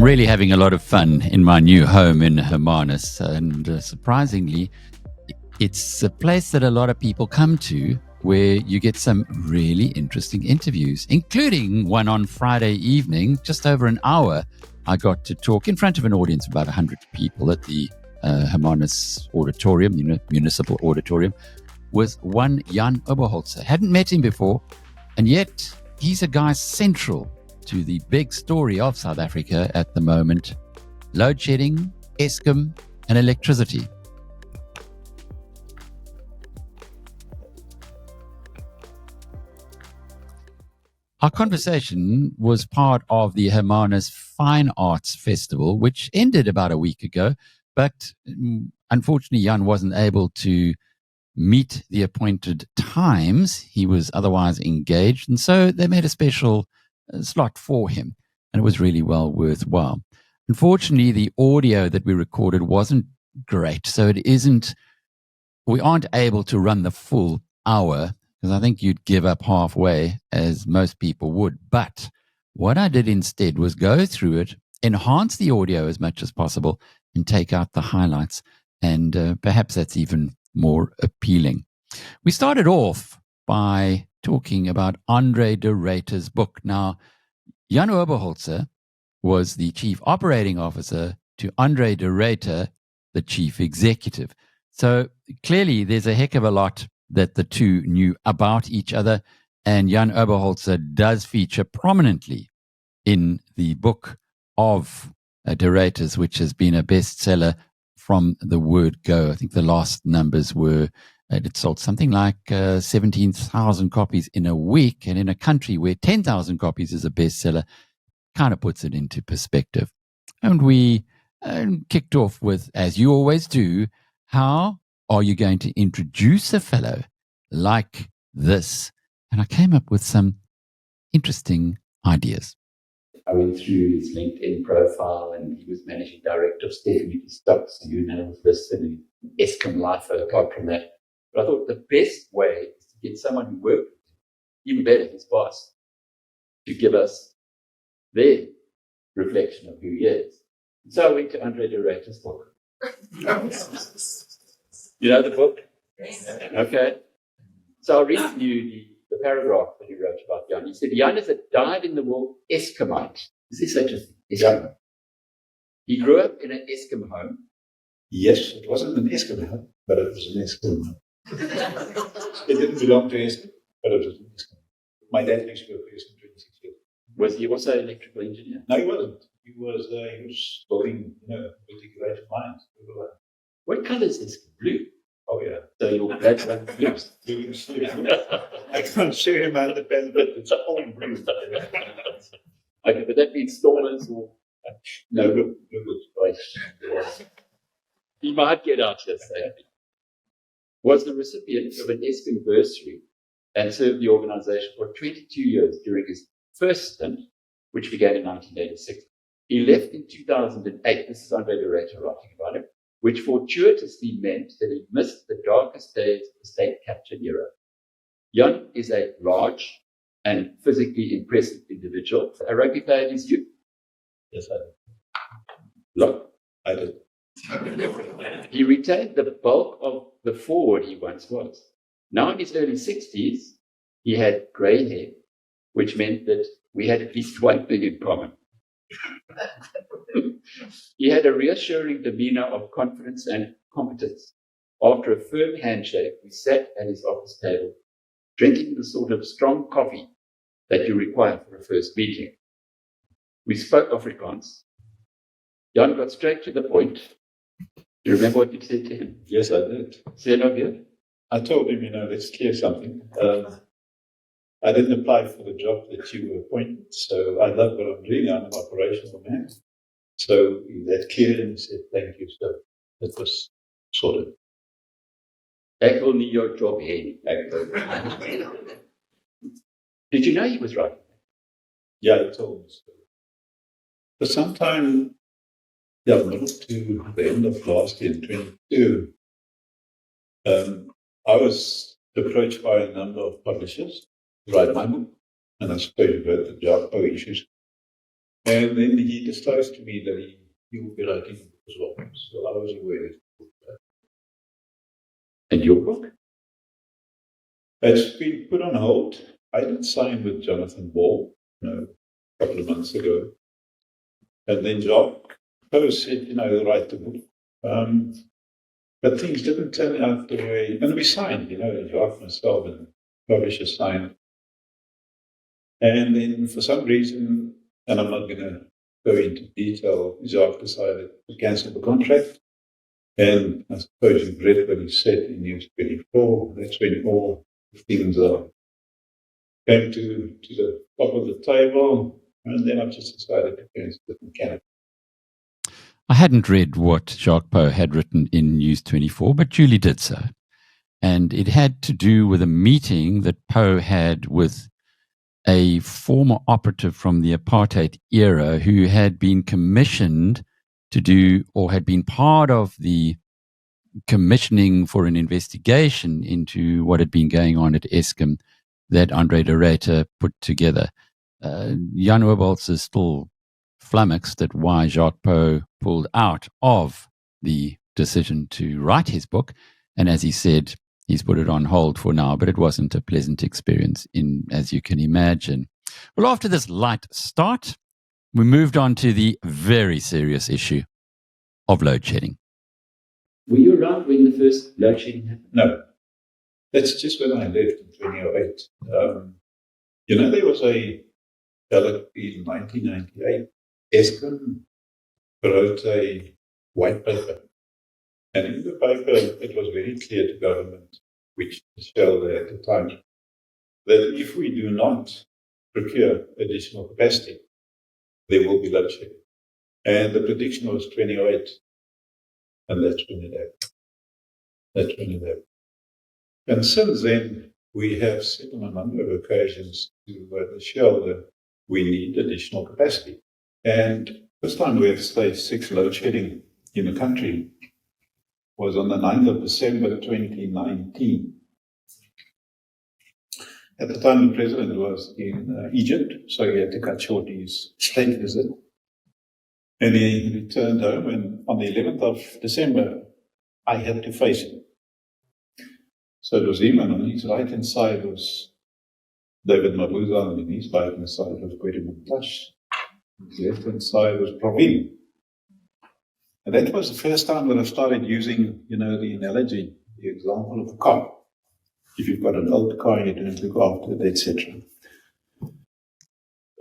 I'm really having a lot of fun in my new home in Hermanus, and surprisingly, it's a place that a lot of people come to where you get some really interesting interviews, including one on Friday evening, just over an hour. I got to talk in front of an audience of about 100 people at the Hermanus Auditorium, Municipal Auditorium, with one Jan Oberholzer. Hadn't met him before, and yet he's a guy central to the big story of South Africa at the moment: load shedding, Eskom, and electricity. Our conversation was part of the Hermanus Fine Arts Festival, which ended about a week ago, but unfortunately Jan wasn't able to meet the appointed times. He was otherwise engaged, and so they made a special slot for him, and it was really well worthwhile. Unfortunately, the audio that we recorded wasn't great, so we aren't able to run the full hour, because I think you'd give up halfway, as most people would. But what I did instead was go through it, enhance the audio as much as possible, and take out the highlights, and perhaps that's even more appealing. We started off by talking about Andre de Ruyter's book. Now, Jan Oberholzer was the chief operating officer to Andre de Ruyter, the chief executive. So clearly there's a heck of a lot that the two knew about each other, and Jan Oberholzer does feature prominently in the book of de Ruyter's, which has been a bestseller from the word go. I think the last numbers were it sold something like 17,000 copies in a week, and in a country where 10,000 copies is a bestseller, kind of puts it into perspective. And we kicked off with, as you always do, how are you going to introduce a fellow like this? And I came up with some interesting ideas. I went through his LinkedIn profile, and he was managing director of Stephanie Stocks, so you know this, and Eskom lifer apart from that. But I thought the best way is to get someone who worked with him, even better, his boss, to give us their reflection of who he is. So I went to Andre de Ruyter's book. You know the book? Yes. Okay. So I'll read you the paragraph that he wrote about Jan. He said, Jan is a dyed-in-the-wool Eskomite. Is there such a thing? Eskomite. He grew up in an Eskom home. Yes, it wasn't an Eskom home, but it was an Eskom home. It didn't belong to Eskom, but it was an Eskom. My dad used to work for Eskom 26 years. Was he also an electrical engineer? No, he wasn't. He was building, integrated mines. What colour is this? Blue. Oh, yeah. So your dad runs blues. I can't show him out the pen, but it's all blue. Okay, but that means Stormers or no good. He might get out here safely. Was the recipient of an Eskom bursary and served the organization for 22 years during his first stint, which began in 1986. He left in 2008. This is Andre de Ruyter writing about him, which fortuitously meant that he missed the darkest days of the state capture era. Jan is a large and physically impressive individual. A rugby player in his youth? Yes, I did. Look, I did. He retained the bulk of the forward he once was. Now in his early 60s, he had grey hair, which meant that we had at least one thing in common. He had a reassuring demeanor of confidence and competence. After a firm handshake, we sat at his office table, drinking the sort of strong coffee that you require for a first meeting. We spoke Afrikaans. Jan got straight to the point. Do you remember what you said to him? Yes, I did. Say it again. I told him, let's clear something. I didn't apply for the job that you were appointed, so I love what I'm doing. I'm an operational man. So that cleared, and he said, thank you. So that was sorted. Ek wil nie jou job hê. Did you know he was right? Yeah, he told me so. For some time, middle to the end of last year, 22, I was approached by a number of publishers to write my book. And I suppose you've heard the Java issues. And then he disclosed to me that he will be writing a book as well. So I was aware. And your book? It's been put on hold. I did sign with Jonathan Ball a couple of months ago. And then Jacques Post said, he'll write the book. But things didn't turn out the way, and we signed, Jacques, myself, and publisher signed. And then for some reason, and I'm not going to go into detail, Jacques decided to cancel the contract. And I suppose you've read what he said in News 24. That's when all things came to the top of the table. And then I just decided to cancel it in Canada. I hadn't read what Jacques Poe had written in News 24, but Julie did so. And it had to do with a meeting that Poe had with a former operative from the apartheid era who had been commissioned to do, or had been part of the commissioning for an investigation into what had been going on at Eskom that Andre de Ruyter put together. Jan Oberholzer is still flummoxed at why Jacques Poe pulled out of the decision to write his book. And as he said, he's put it on hold for now, but it wasn't a pleasant experience, as you can imagine. Well, after this light start, we moved on to the very serious issue of load shedding. Were you around when the first load shedding happened? No. That's just when I left in 2008. There was a development in 1998. Eskom wrote a white paper. And in the paper, it was very clear to government, which Shell at the time, that if we do not procure additional capacity, there will be load shedding. And the prediction was 2008. And that's when it happened. And since then, we have said on a number of occasions to the Shell that we need additional capacity. And this time we have stage 6 load shedding in the country was on the 9th of December 2019. At the time, the president was in Egypt, so he had to cut short his state visit. And he returned home, and on the 11th of December, I had to face him. So it was him, and on his right-hand side was David Mabuza, and on his right-hand side was Koeberg. His left-hand side was Provin. And that was the first time that I started using, the analogy, the example of a car. If you've got an old car, you don't look after it, etc.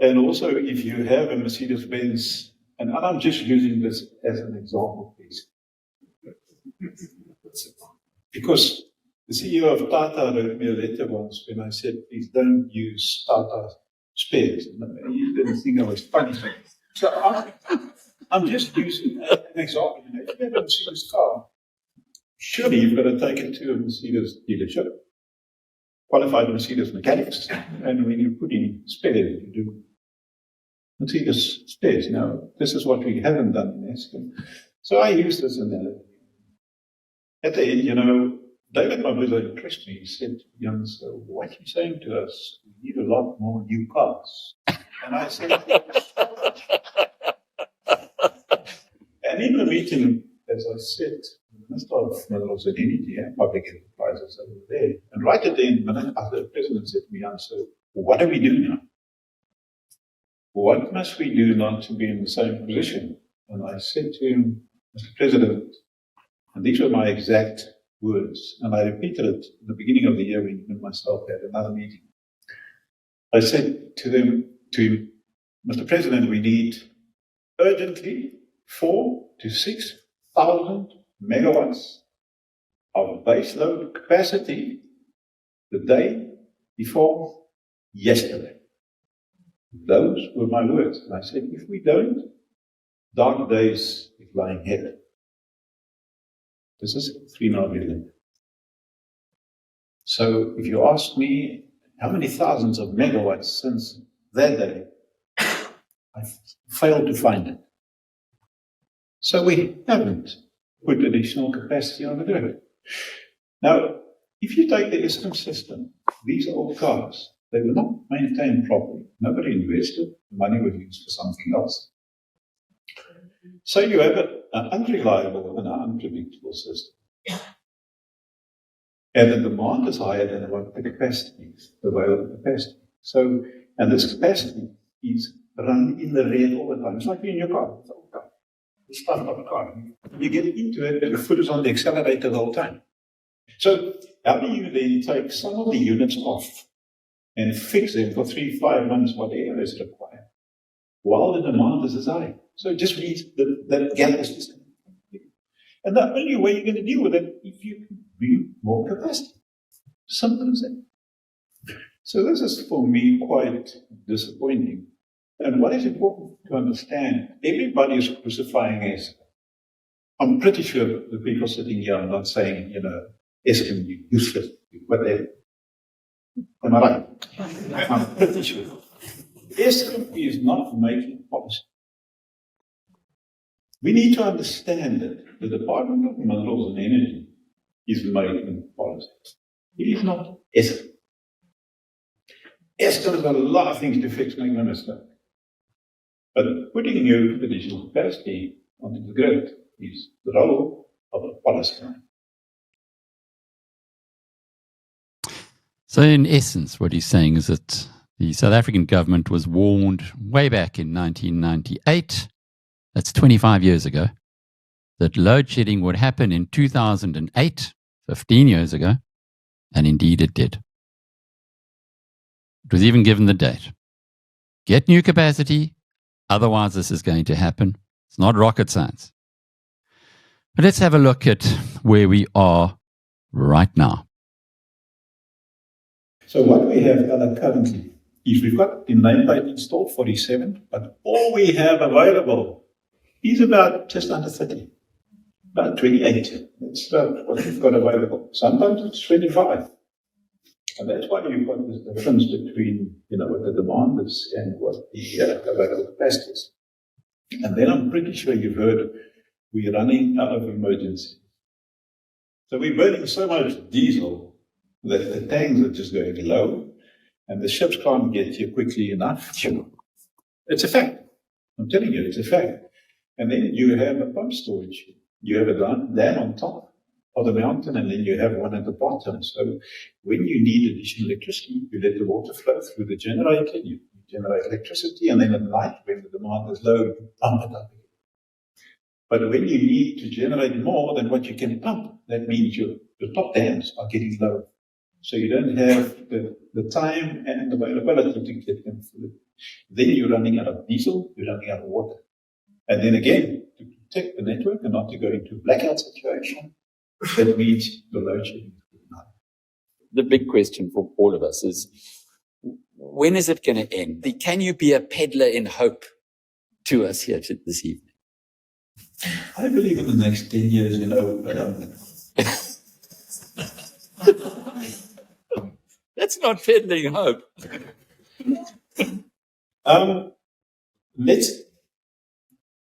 And also, if you have a Mercedes-Benz, and I'm just using this as an example, please. Because the CEO of Tata wrote me a letter once when I said, please don't use Tata spares. He didn't think I was funny. So I'm just using an example. If you have a Mercedes car, surely you've got to take it to a Mercedes dealership, qualified Mercedes mechanics, and when you put in spares, you do Mercedes spares. Now, this is what we haven't done in Eskom. So I use this analogy. At the end, David Mabuza impressed me. He said, Jan, so what are you saying to us? We need a lot more new cars. And I said, and in the meeting, as I said, the Minister of Minerals and Energy and Public Enterprises over there, and right at the end, the President said to me, Jan, so what do we do now? What must we do not to be in the same position? And I said to him, Mr. President, and these were my exact words, and I repeated it in the beginning of the year when you and myself had another meeting. I said to him, Mr. President, we need urgently 4,000 to 6,000 megawatts of baseload capacity the day before yesterday. Those were my words. And I said, if we don't, dark days is lying ahead. This is 3.5 million. So if you ask me how many thousands of megawatts since that day, I failed to find it. So we haven't put additional capacity on the grid. Now, if you take the Eskom system, these old cars, They were not maintained properly. Nobody invested. The money was used for something else. So you have an unreliable and an unpredictable system. And the demand is higher than what the capacity is, the available capacity. So, and this capacity is run in the red all the time. It's like in your car. It's all the time. You start up a car. You get into it and your foot is on the accelerator the whole time. So how do you then take some of the units off and fix them for 3-5 months, whatever is required, while the demand is as high? So it just means that gap is just. And the only way you're going to deal with it if you bring more capacity. Simple as that. So this is for me quite disappointing. And what is important to understand, everybody is crucifying Eskom. I'm pretty sure the people sitting here are not saying, Eskom, you useless, whatever. Am I right? I'm pretty sure. Eskom is not making policy. We need to understand that the Department of Minerals and Energy is making policy. It is not Eskom. Eskom has got a lot of things to fix, make no mistake. But putting new additional capacity onto the grid is the role of a policy. So in essence, what he's saying is that the South African government was warned way back in 1998, that's 25 years ago, that load shedding would happen in 2008, 15 years ago, and indeed it did. It was even given the date. Get new capacity, otherwise this is going to happen. It's not rocket science. But let's have a look at where we are right now. So what we have currently is we've got the nameplate installed 47, but all we have available is about just under 30, about 28. That's about what we've got available. Sometimes it's 25. And that's why you've got this difference between, what the demand is and what the available capacity is. And then I'm pretty sure you've heard we're running out of emergency. So we're burning so much diesel that the tanks are just going low and the ships can't get here quickly enough. Sure. It's a fact. I'm telling you, it's a fact. And then you have a pump storage. You have a dam on top of the mountain, and then you have one at the bottom. So when you need additional electricity, you let the water flow through the generator, you generate electricity, and then at night, when the demand is low, you pump it up. But when you need to generate more than what you can pump, that means your top dams are getting low. So you don't have the time and availability to get them full. Then you're running out of diesel, you're running out of water. And then again, to protect the network and not to go into a blackout situation, that means the load shedding. The big question for all of us is, when is it going to end? Can you be a peddler in hope to us here this evening? I believe in the next 10 years, That's not peddling hope.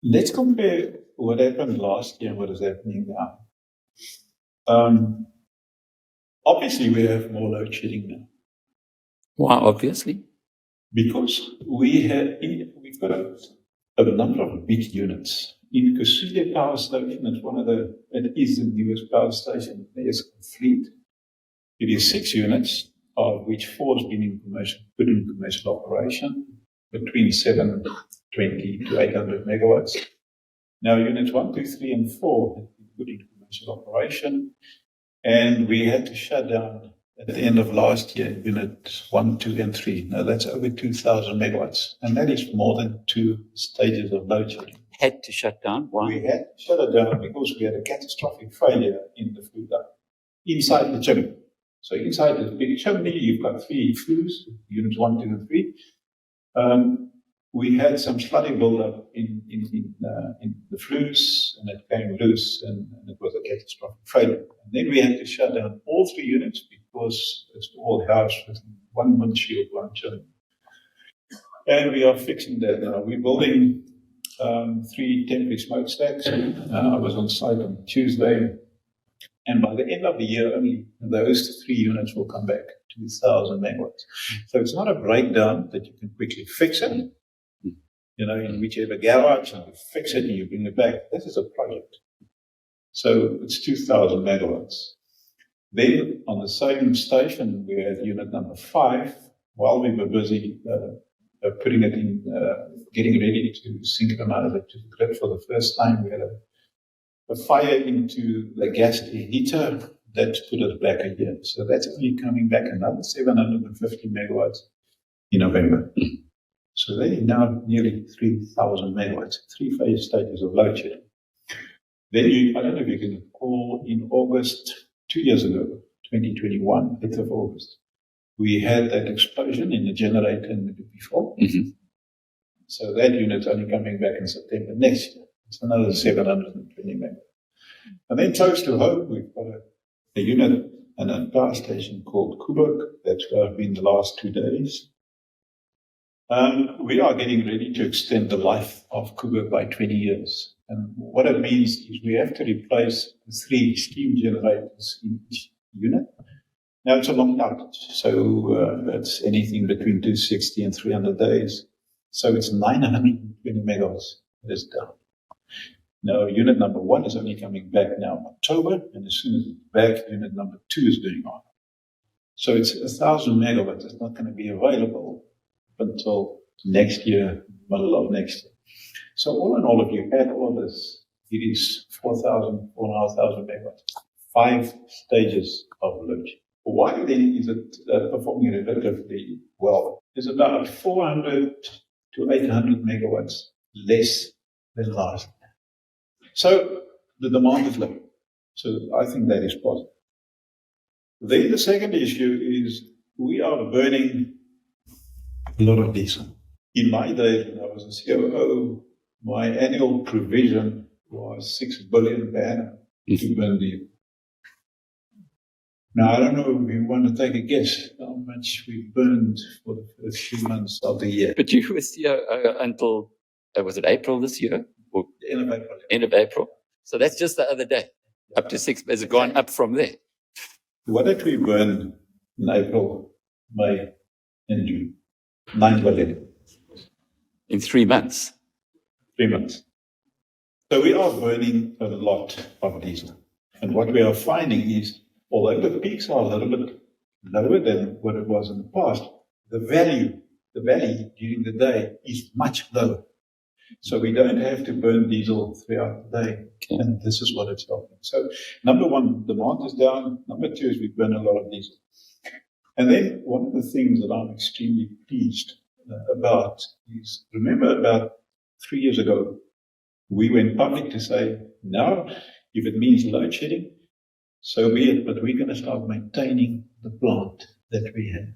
Let's compare what happened last year and what is happening now. Obviously, we have more load shedding now. Why, obviously? Because we've got a number of big units. In Kusile power station, it is the newest power station in the Eskom fleet. It is 6 units, of which 4 has been put in commercial operation, between 720 to 800 megawatts. Now, units 1, 2, 3, and 4 have been put in commercial operation, and we had to shut down at the end of last year, units 1, 2, and 3. Now, that's over 2,000 megawatts, and that is more than 2 stages of load shedding. Had to shut down? Why? We had to shut it down because we had a catastrophic failure in the flue duct inside the chimney. So inside the big chimney, you've got 3 flues, units 1, 2, and 3. We had some flooding buildup in the flues, and it came loose, and it was a catastrophic failure. And then we had to shut down all 3 units because it's all housed with 1 windshield, 1 chimney. And we are fixing that now. We're building 3 temporary smokestacks. I was on site on Tuesday. And by the end of the year, only those 3 units will come back, 2,000 megawatts. So it's not a breakdown that you can quickly fix it, in whichever garage, and you fix it and you bring it back. This is a project. So it's 2,000 megawatts. Then on the same station, we had unit number 5. While we were busy putting it in, getting ready to synchronize it to the grid for the first time, we had a fire into the gas heater that put us back a year. So that's only coming back another 750 megawatts in November. So they're now nearly 3,000 megawatts, 3 phase stages of load shedding. Then I don't know if you can recall, in August, 2 years ago, 2021, 8th of August, we had that explosion in the generator in Medupi 4. So that unit's only coming back in September next year. It's another 720 megawatts. And then close to home, we've got a unit and a power station called Koeberg. That's where I've been the last 2 days. We are getting ready to extend the life of Koeberg by 20 years. And what it means is we have to replace the 3 steam generators in each unit. Now, it's a long outage, so it's anything between 260 and 300 days. So it's 920 megawatts that is down. Now, unit number 1 is only coming back now in October, and as soon as it's back, unit number 2 is going on. So it's 1,000 megawatts. It's not going to be available until next year, middle of next year. So all in all, if you add all of this, it is 4,000, 4,500 megawatts, 5 stages of load shedding. Why then is it performing relatively well? It's about 400 to 800 megawatts less than last year. So the demand is low. So I think that is positive. Then the second issue is we are burning a lot of diesel. In my days when I was a COO, my annual provision was 6 billion per annum to burn diesel. Now, I don't know if you want to take a guess how much we burned for the first few months of the year. But you were here until, was it April this year? Or End of April. end of April? So that's just the other day. Up to 6. Has it gone up from there? What did we burn in April, May, and June? 9 billion. In 3 months. 3 months. So we are burning a lot of diesel. And what we are finding is, although the peaks are a little bit lower than what it was in the past, the valley during the day is much lower. So we don't have to burn diesel throughout the day. And this is what it's helping. So number 1, demand is down. Number 2 is we burn a lot of diesel. And then one of the things that I'm extremely pleased about is, remember about 3 years ago, we went public to say, now, if it means load shedding, so be it, but we're going to start maintaining the plant that we have.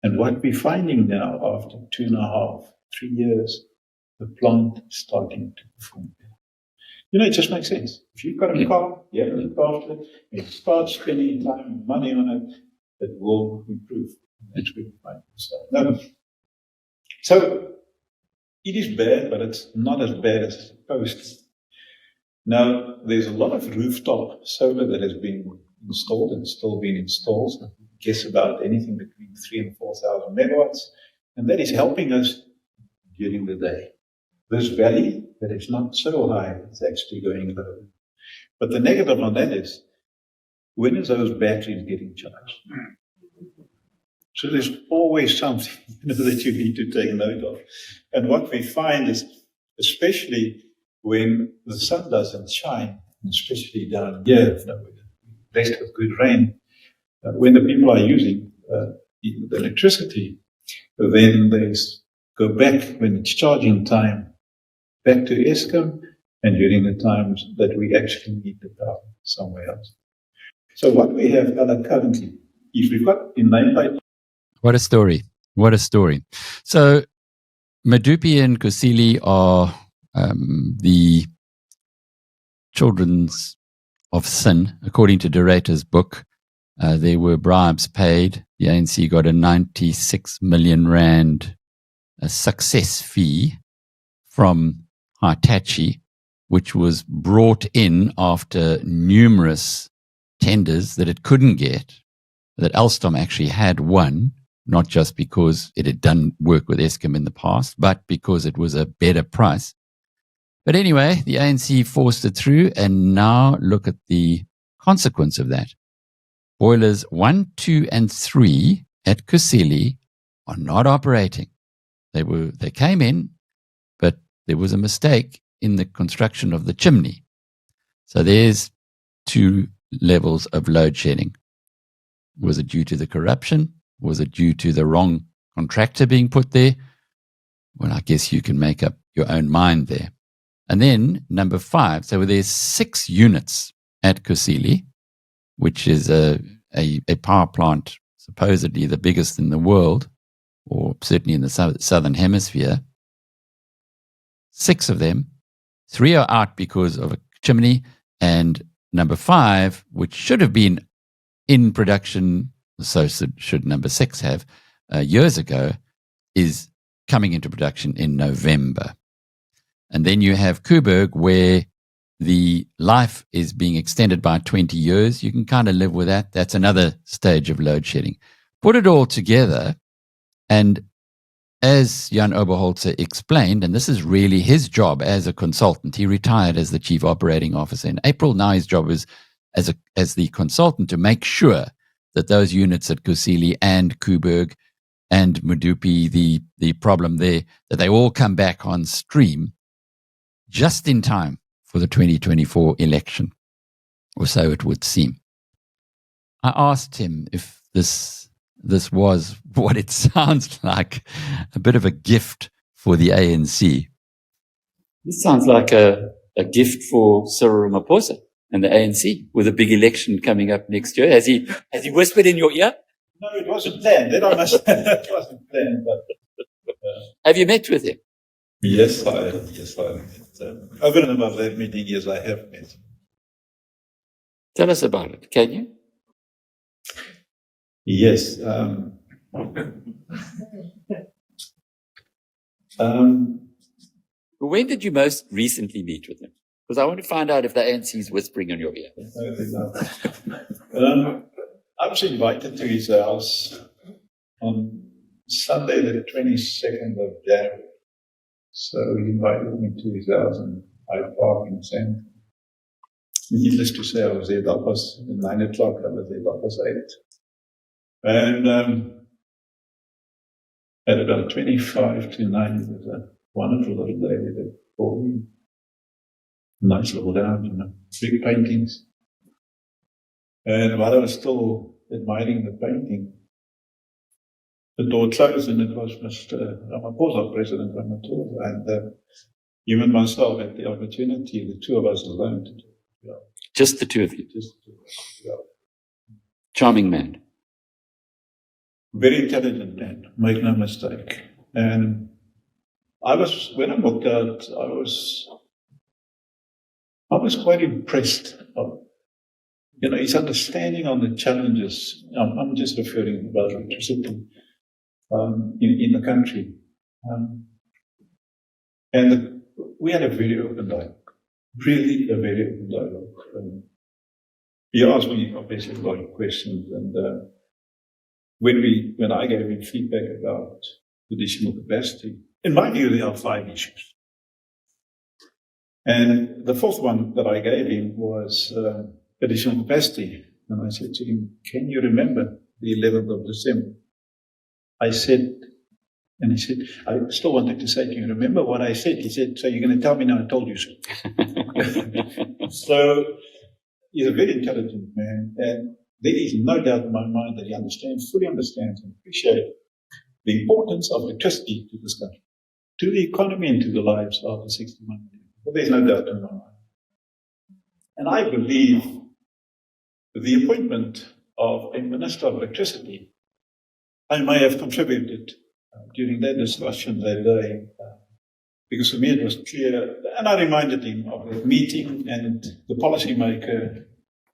And what we're finding now, after 2.5, 3 years, the plant is starting to perform better. It just makes sense. If you've got a car, you have to look after it, you start spending time and money on it, it will improve. That's what we find. So it is bad, but it's not as bad as it's supposed to. Now, there's a lot of rooftop solar that has been installed and still being installed. I guess about anything between 3,000 and 4,000 megawatts. And that is helping us during the day. This valley that is not so high, it's actually going low. But the negative on that is, when is those batteries getting charged? So there's always something that you need to take note of. And what we find is, especially when the sun doesn't shine, especially down here, blessed with good rain, when the people are using the electricity, then they go back when it's charging time, back to Eskom, and during the times that we actually need the power somewhere else. So what we have done currently is we've got in nameplate. What a story. What a story. So Medupi and Kusile are the children's of sin, according to De Ruyter's book. There were bribes paid. The ANC got a 96 million rand success fee from Hitachi which was brought in after numerous tenders that it couldn't get, that Alstom actually had won, not just because it had done work with Eskom in the past, but because it was a better price. But anyway, the ANC forced it through, and now look at the consequence of that. Boilers 1, 2, and 3 at Kusile are not operating. They came in, but there was a mistake in the construction of the chimney. So there's 2 levels of load shedding. Was it due to the corruption? Was it due to the wrong contractor being put there? Well, I guess you can make up your own mind there. And then number 5, so there's 6 units at Kusile, which is a power plant supposedly the biggest in the world, or certainly in the southern hemisphere. 6 of them, 3 are out because of a chimney, and number 5, which should have been in production, so should number 6 have, years ago, is coming into production in November. And then you have Koeberg, where the life is being extended by 20 years. You can kind of live with that. That's another stage of load shedding. Put it all together, and as Jan Oberholzer explained, and this is really his job as a consultant, he retired as the chief operating officer in April. Now his job is as the consultant to make sure that those units at Kusile and Koeberg and Medupi, the problem there, that they all come back on stream just in time for the 2024 election, or so it would seem. I asked him if this was what it sounds like, a bit of a gift for the ANC. This sounds like a gift for Cyril Ramaphosa and the ANC with a big election coming up next year. Has he whispered in your ear? No, it wasn't planned. Then I must. It wasn't planned. But have you met with him? Yes, I have. Yes, I have. Over and above that many years, I have met. Tell us about it, can you? Yes. When did you most recently meet with him? Because I want to find out if the ANC is whispering in your ear. I was invited to his house on Sunday, the 22nd of January. So he invited me to his house in Hyde Park in St. Needless to say, I was there at 9 o'clock, I was there at 8. And at about 25 to 9, it was a wonderful little lady that called me. Nice little lounge, big paintings. And while I was still admiring the painting, the door closed, and it was Mr. Ramaphosa, President Ramaphosa, and him and myself had the opportunity, the 2 of us alone, to talk. Yeah. Just the 2 of you? Just the 2 of us, yeah. Charming man. Very intelligent man, make no mistake. And when I walked out, I was quite impressed of, his understanding on the challenges. I'm just referring about electricity in the country. And we had a very open dialogue, really a very open dialogue. He asked me obviously a lot of questions, and when I gave him feedback about additional capacity, in my view there are 5 issues. And the 4th one that I gave him was additional capacity. And I said to him, can you remember the 11th of December? I said, and he said, I still wanted to say, can you remember what I said? He said, so you're going to tell me now I told you so. So he's a very intelligent man, and there is no doubt in my mind that he fully understands and appreciates the importance of electricity to this country, to the economy and to the lives of the 61 million. But there's no doubt in my mind. And I believe the appointment of a Minister of Electricity, I may have contributed during that discussion that day, because for me it was clear, and I reminded him of the meeting and the policymaker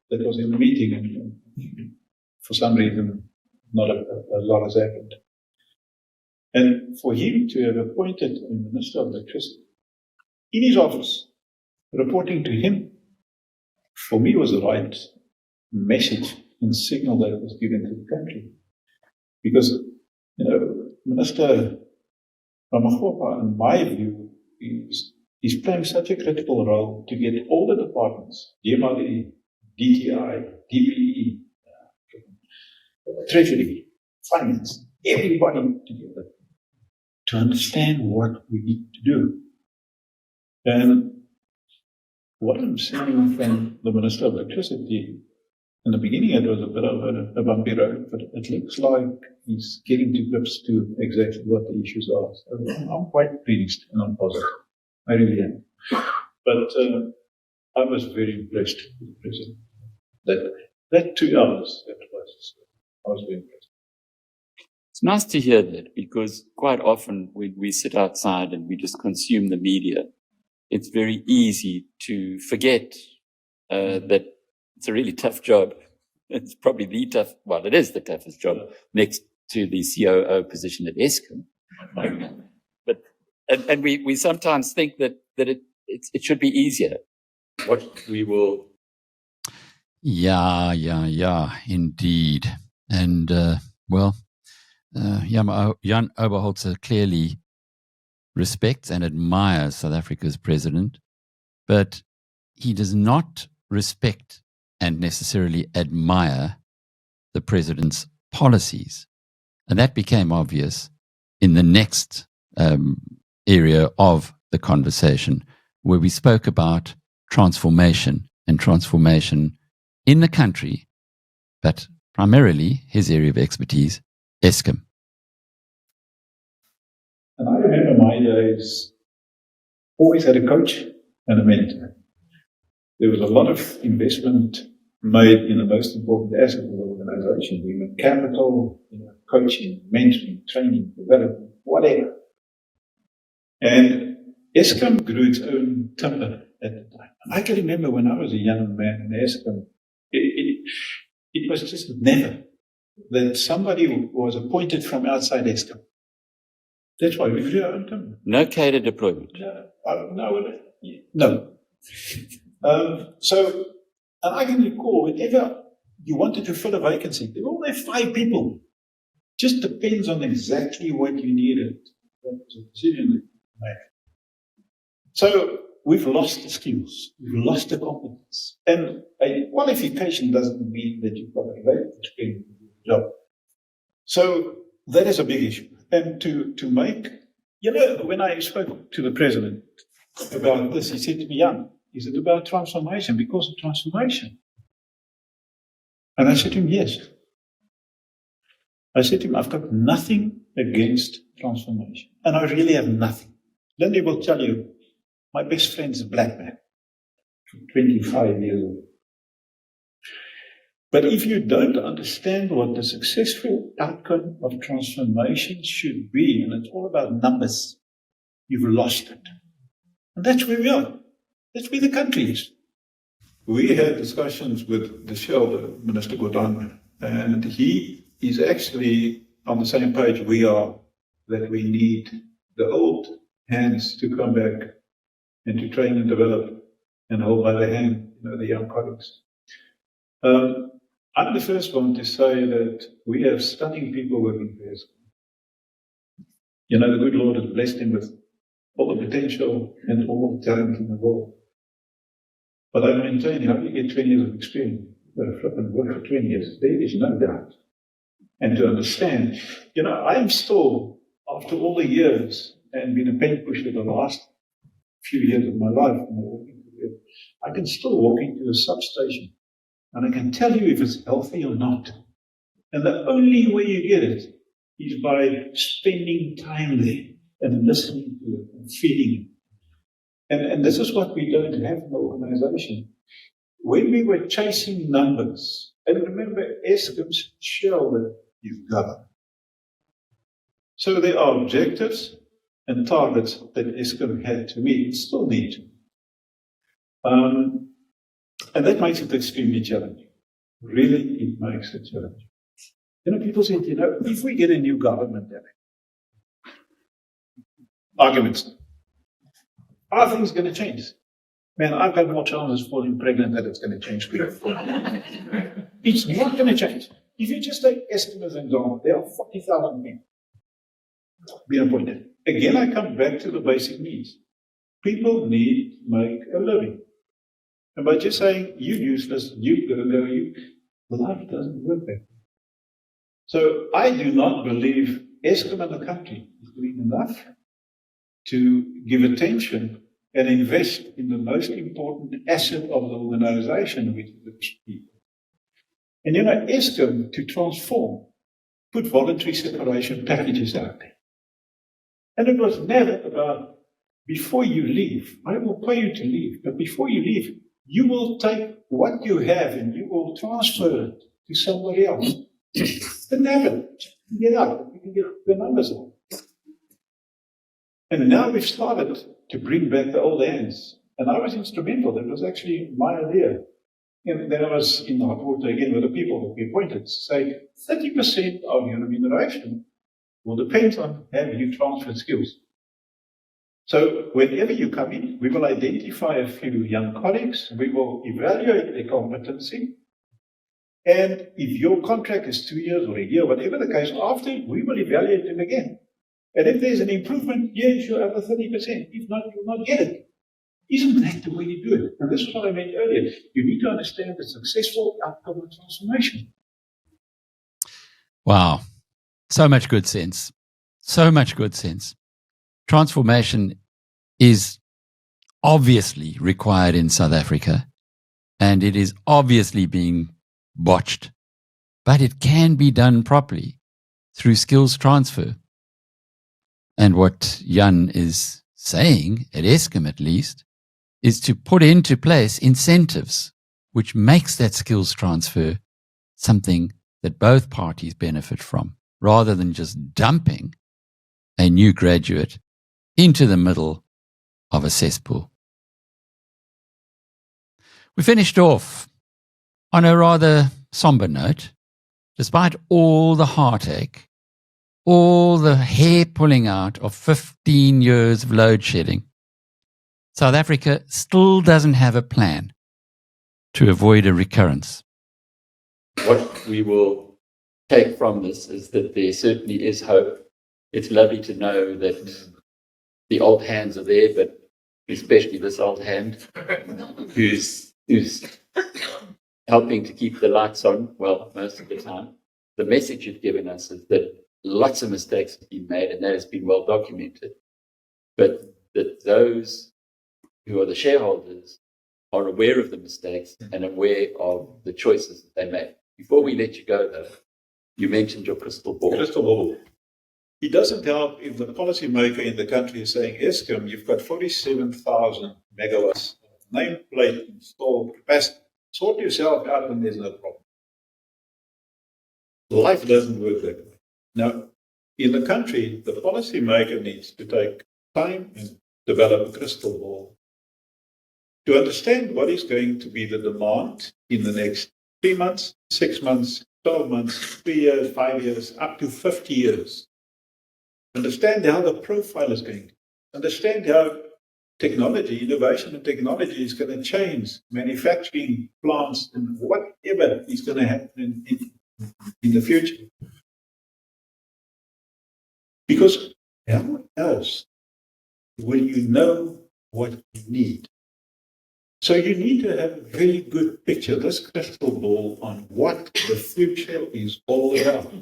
that was in the meeting, and for some reason not a lot has happened. And for him to have appointed a Minister of Electricity in his office, reporting to him, for me, was the right message and signal that was given to the country. Because, Minister Ramaphosa, in my view, is playing such a critical role to get all the departments, DMRE, DTI, DPE, Treasury, Finance, everybody together to understand what we need to do. And what I'm seeing from the Minister of Electricity, in the beginning it was a bit of a bumpy road, but it looks like he's getting to grips to exactly what the issues are. So I'm quite pleased and I'm positive. I really am. But I was very impressed with the President. That 2 hours, I was very impressed. It's nice to hear that, because quite often when we sit outside and we just consume the media, it's very easy to forget that it's a really tough job. It's probably it is the toughest job next to the COO position at Eskom. But we sometimes think that it should be easier. What we will. Yeah, indeed. And, Jan Oberholzer clearly respects and admires South Africa's president, but he does not respect and necessarily admire the president's policies. And that became obvious in the next area of the conversation, where we spoke about transformation in the country, but primarily his area of expertise, Eskom. And I remember my days, always had a coach and a mentor. There was a lot of investment made in the most important asset of the organization, human capital, coaching, mentoring, training, development, whatever. And Eskom grew its own timber at the time. And I can remember when I was a young man in Eskom, it was just never that somebody was appointed from outside Eskom. That's why we grew our own timber. No cater deployment. No. And I can recall whenever you wanted to fill a vacancy, there were only 5 people. Just depends on exactly what you needed. That was a decision that you made. So we've lost the skills. We've lost the competence. And a qualification doesn't mean that you've got a great experience in your job. So that is a big issue. And to make, when I spoke to the president about this, he said to me, Jan, is it about transformation? Because of transformation. And I said to him, yes. I said to him, I've got nothing against transformation. And I really have nothing. Lindy will tell you, my best friend is a black man, 25 years old. But if you don't understand what the successful outcome of transformation should be, and it's all about numbers, you've lost it. And that's where we are. That's where the country is. We had discussions with the shareholder, Minister Gordhan, and he is actually on the same page we are, that we need the old hands to come back and to train and develop and hold by the hand, the young colleagues. I'm the first one to say that we have stunning people working for Eskom. The good Lord has blessed him with all the potential and all the talent in the world. But I maintain, how do you get 20 years of experience? You've got to flip and work for 20 years. There is no doubt. And to understand, I am still, after all the years, and been a pen pusher the last few years of my life, I can still walk into a substation and I can tell you if it's healthy or not. And the only way you get it is by spending time there and listening to it and feeding it. And this is what we don't have in the organization. When we were chasing numbers, and remember, Eskom's shareholder is government. So there are objectives and targets that Eskom had to meet and still need to. And that makes it extremely challenging. Really, it makes it challenging. People say, if we get a new government, arguments, are things going to change? Man, I've got more chances of falling pregnant that it's going to change people. It's not going to change. If you just take Eskom as an example, there are 40,000 men being appointed. Again, I come back to the basic needs. People need to make a living. And by just saying, you useless, you go, life doesn't work that way. So I do not believe Eskom and the country is doing enough to give attention and invest in the most important asset of the organization, which is the people. And Eskom, to transform, put voluntary separation packages out there. And it was never about, before you leave, I will pay you to leave, but before you leave, you will take what you have and you will transfer it to somebody else. Didn't happen. Get out, you can get the numbers on. And now we've started to bring back the old hands. And I was instrumental. That was actually my idea. And then I was in the hot water again with the people that we appointed to say 30% of your remuneration will depend on have you transferred skills. So whenever you come in, we will identify a few young colleagues, we will evaluate their competency, and if your contract is 2 years or a year, whatever the case, after we will evaluate them again. And if there's an improvement, yes, you have the 30%. If not, you'll not get it. Isn't that the way you do it? And this is what I meant earlier. You need to understand the successful outcome of transformation. Wow. So much good sense. So much good sense. Transformation is obviously required in South Africa, and it is obviously being botched, but it can be done properly through skills transfer. And what Jan is saying, at Eskom at least, is to put into place incentives which makes that skills transfer something that both parties benefit from, rather than just dumping a new graduate into the middle of a cesspool. We finished off on a rather somber note. Despite all the heartache, all the hair pulling out of 15 years of load shedding, South Africa still doesn't have a plan to avoid a recurrence. What we will take from this is that there certainly is hope. It's lovely to know that the old hands are there, but especially this old hand who's helping to keep the lights on, well, most of the time. The message you've given us is that lots of mistakes have been made, and that has been well documented. But that those who are the shareholders are aware of the mistakes and aware of the choices that they make. Before we let you go, though, you mentioned your crystal ball. Crystal ball. It doesn't help if the policymaker in the country is saying, Eskom, you've got 47,000 megawatts nameplate installed capacity. Sort yourself out and there's no problem. Life doesn't work that way. Now, in the country, the policymaker needs to take time and develop a crystal ball to understand what is going to be the demand in the next 3 months, 6 months, 12 months, 3 years, 5 years, up to 50 years. Understand how the profile is going. Understand how technology, innovation and technology is going to change manufacturing plants and whatever is going to happen in the future. Because how else will you know what you need? So you need to have a very good picture, this crystal ball, on what the future is all about.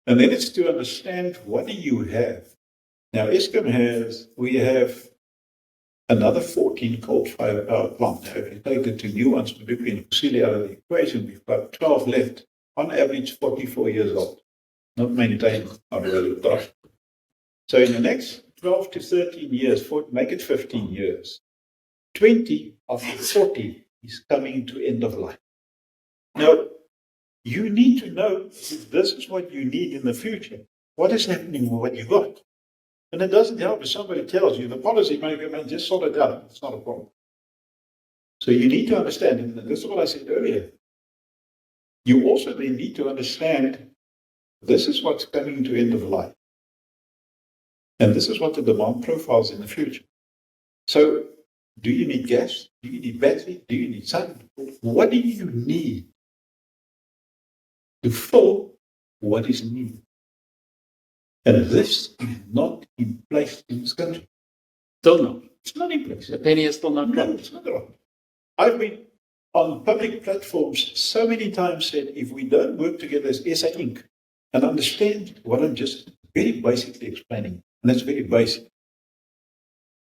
And then it's to understand what do you have. Now, Eskom we have another 14 coal-fired power plants. Now, if you take the two new ones, Medupi and Kusile, out of the equation, we've got 12 left, on average 44 years old, not maintained on a really top. So in the next 12 to 13 years, make it 15 years, 20 of the 40 is coming to end of life. Now, you need to know if this is what you need in the future. What is happening with what you got? And it doesn't help if somebody tells you, the policymaker, man, just sort it out. It's not a problem. So you need to understand, and this is what I said earlier. You also then need to understand this is what's coming to end of life. And this is what the demand profiles in the future. So Do you need gas? Do you need battery? Do you need sun? What do you need to fill what is needed? And this is not in place in this country. Still not. It's not in place. The penny is still not No, dropped. it's not right. I've been on public platforms so many times said, if we don't work together as SA Inc. and understand what I'm just very basically explaining, and that's very basic,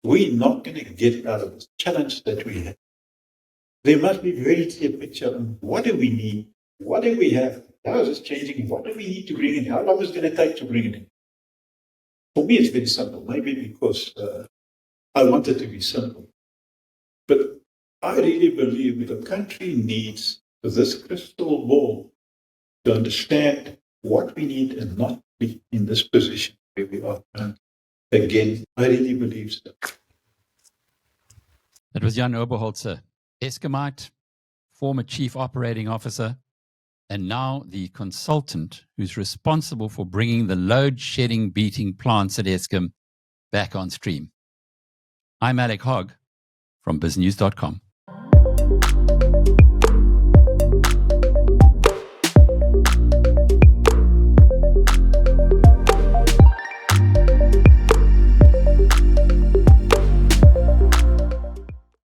we're not going to get out of this challenge that we have. There must be a very clear picture on what do we need, what do we have, how is this changing, what do we need to bring in, how long is it going to take to bring it in. For me, it's very simple, maybe because I want it to be simple. But I really believe the country needs this crystal ball to understand what we need and not be in this position where we are. And again, I really believe so. That was Jan Oberholzer, Eskomite, former Chief Operating Officer, and now the consultant who's responsible for bringing the load-shedding beating plants at Eskom back on stream. I'm Alec Hogg from biznews.com.